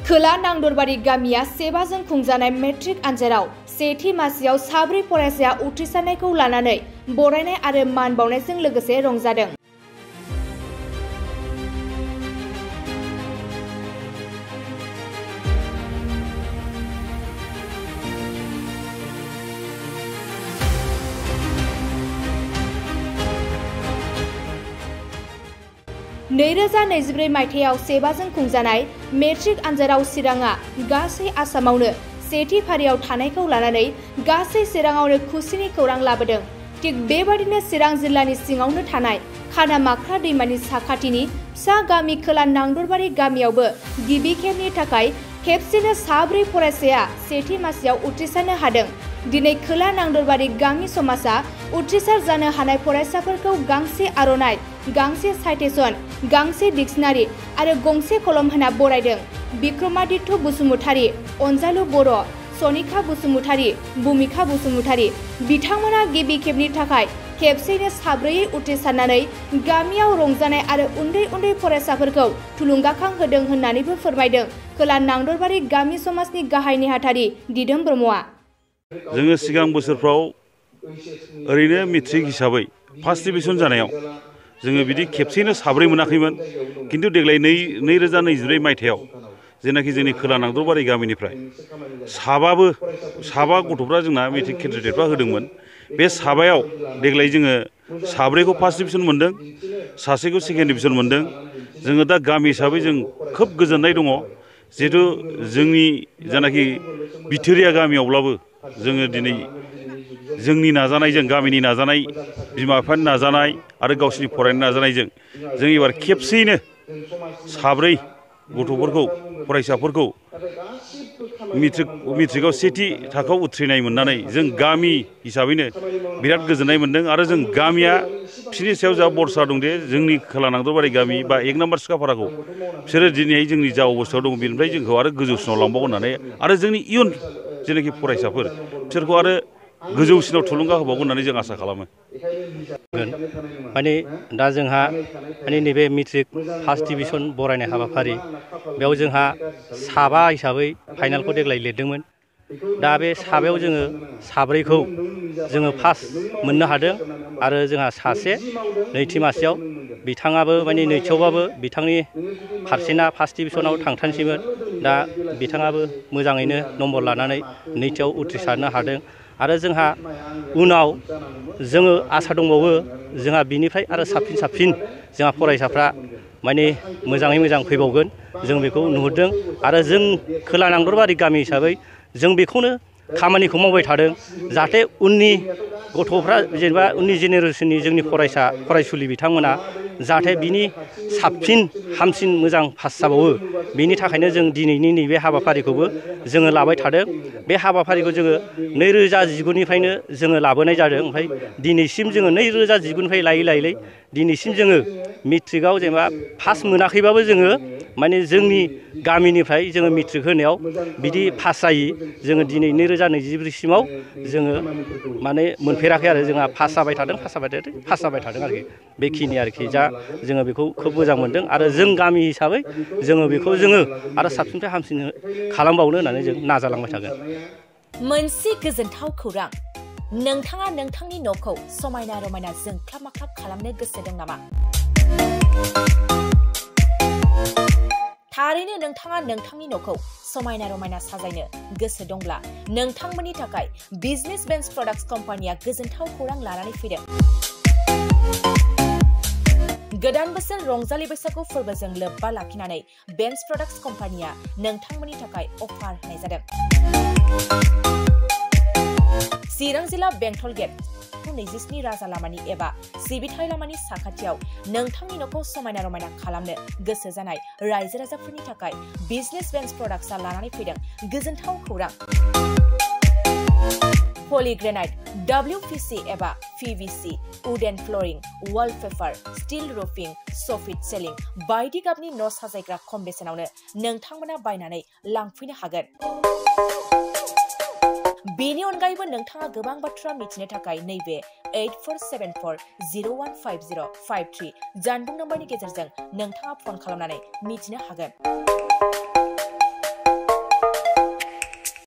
खोला नांदरबारि गामिया सेबाजों खुंजानाय मेट्रिक आनजादाव सेथि मासियाव साब्रै फरायसाया उथ्रिसारनायखौ लानानै बरायनाय आरो मान बावनायजों लोगोसे रंजादों। नैरोजा 2024 मायथाइयाव सेबाजों खुंजानाय मेट्रिक आनजादाव चिराङा गासै आसामावनो सेथि फारियाव थानायखौ लानानै गासै चिराङावनो खुसिनि खौरां लाबोदों। थिग बेबादिनो चिरां जिल्लानि सिङावनो थानाय खानामाख्रा दैमानि साखाथिनि फिसा गामि खोला नांदरबारि गामियावबो गिबि खेबनि थाखाय खेबसेनो साब्रै फरायसाया सेथि मासियाव उथ्रिसारनो हादों। दिनै खोला नांदरबारि गामि समाजा उथ्रिसार जानो हानाय फरायसाफोरखौ गांसे आर'नाइ, गांसे साइटेसन, गांसे डिक्सनारि आरो गंसे कलम होना बरायदों। बिक्रमादित्य बसुमतारी, अनजालु बर', सनिका बसुमतारी, भूमिका बसुमतारी बिथांमोना गिबि खेबनि थाखाय खेबसेयैनो साब्रैयै उथ्रिसारनानै गामियाव रंजानाय आरो उन्दै उन्दै फरायसाफोरखौ थुलुंगाखां होदों होननानैबो फोरमायदों खोला नांदरबारि गामि समाजनि गाहाय नेहाथारि दिदोम ब्रह्मआ। जोङो सिगां बोसोरफ्राव ओरैनो मेट्रिक हिसाबै फार्स्ट डिभिजन जानायाव जोङो बिदि खेबसेयैनो साब्रै मोनाखैमोन। किन्तु देग्लाय 2024 मायथाइयाव जेनाखि जोंनि खोला नांदरबारि गामिनिफ्राय साबा गथ'फ्रा जोंना मेट्रिक केन्डिडेटफ्रा होदोंमोन। बे साबायाव देग्लाय जोङो साब्रैखौ फार्स्ट डिभिजन मोन्दों, सासेखौ सेकेन्ड डिभिजन मोन्दों। जोङो दा गामि हिसाबै जों खोब गोजोननाय दङ। जिहेथु जोंनि जानाखि बिथोरिया गामियावब्लाबो जोङो दिनै जोंनि नाजानायजों, गामिनि नाजानाय, बिमा बिफानि नाजानाय आरो गावसिनि फरायनाय नाजानायजों जों एबार खेबसेयैनो साब्रै गथ'फोरखौ, फरायसाफोरखौ मेट्रिकआव सेथि थाखोआव उथ्रिनाय मोननानै जों गामि हिसाबैनो बिराद गोजोननाय मोन्दों। आरो जों गामिया बिसोरनि सायाव जा भरसा दं दे जोंनि खोला नांदरबारि गामि बा 1 नाम्बार सिखाफाराखौ बिसोरो दिनैहाय जोंनि जा अबस्थायाव दं बेनिफ्राय जोंखौ आरो गोजौसिनाव लांबावगोन होननानै आरो जोंनि इयुन जेनाखि फरायसाफोर बिसोरखौ आरो गोजौसिनाव थुलुंगा होबावगोन होननानै जों आसा खालामो। माने दा जोंहा नैबे मेट्रिक फार्स्ट डिभिजन बरायनाय हाबाफारि बेयाव जोंहा साबा हिसाबै फाइनालखौ देग्लाय लिरदोंमोन। दा बे साबायाव जोङो साब्रैखौ जोङो फार्स्ट मोननो हादों आरो जोंहा सासे नैथि मासियाव बिथाङाबो माने नैथियावबाबो बिथांनि फारसेना फार्स्ट डिभिजनाव थांथारसैमोन। दा बिथाङाबो मोजाङैनो नम्बर लानानै नैथियाव उथ्रिसारनो हादों। आरो जोंहा उनाव जोङो आसा दंबावो जोंहा बिनिफ्राय आरो साबसिन जोंहा फरायसाफ्रा माने मोजाङै मोजां फैबावगोन जों बेखौ नुहुरदों। आरो जों खोला नांदरबारि गामि हिसाबै जों बेखौनो खामानिखौ मावबाय थादों जाहाथे उननि गथ'फ्रा जेनेबा उननि जेनेरेसननि जोंनि फरायसुलि बिथांमोना जाहाथे बिनि साबसिन हामसिन मोजां पास जाबावो। बेनि थाखायनो जों दिनैनि नैबे हाबाफारिखौबो जोङो लाबाय थादों। बे हाबाफारिखौ जोङो 2019निफ्रायनो जोङो लाबोनाय जादों। ओमफ्राय दिनैसिम जोङो 2019निफ्राय लायै दिनैसिम जोङो मेट्रिकआव जेनेबा पास मोनाखैबाबो जोङो माने जोंनि गामिनिफ्राय जोङो मेट्रिक होनायाव बिदि पास जायि जोङो दिनै 2024सिमाव जोङो माने मोनफेराखै आरो जोंहा पास जाबाय थादों आरोखि बेखिनि आरोखि जा जोङो बेखौ खोब मोजां मोनदों। आरो जों गामि हिसाबै जोङो बेखौ जोङो आरो साबसिननिफ्राय हामसिन खालामबावनो होननानै जों नाजालांबाय थागोन। मोनसे गोजोनथाव खौरां, नोंथाङा नोंथांनि न'खौ समायना रमायना जोंख्लाब माख्लाब खालामनो गोसो दं नामा? थारैनो नोंथाङा नोंथांनि न'खौ समायना रमायना साजायनो गोसो दंब्ला नोंथांमोननि थाखाय बिजनेस बेन्स प्रडाक्ट्स कम्पानिया गोजोनथाव खौरां लानानै फैदों। गोदान बोसोर रंजालि बैसागु फोरबोजों लोब्बा लाखिनानै बेन्स प्रडाक्ट्स कम्पानिया नोंथांमोननि थाखाय अफार होनाय जादों। चिरां जिल्ला बेंटल गेट 27 राजा लामानि एबा सिबिथाय लामानि साखाथियाव नोंथांनि न'खौ समायना रमायना खालामनो गोसो जानाय रायजो राजाफोरनि थाखाय बिजनेस बेन्स प्रडाक्ट्सआ लानानै फैदों गोजोनथाव खौरां। पलिग्रेनाइट, WPC एबा PVC, wooden flooring, wallpaper, steel roofing, soffit ceiling बायदि गाबनि न' साजायग्रा खम बेसेनावनो नोंथांमोना बायनानै लांफैनो हागोन। बेनि अनगायैबो नोंथाङा गोबां बाथ्रा मिथिनो थाखाय नैबे 8474015053 जानबुं नम्बरनि गेजेरजों नोंथाङा फन खालामनानै मिथिनो हागोन।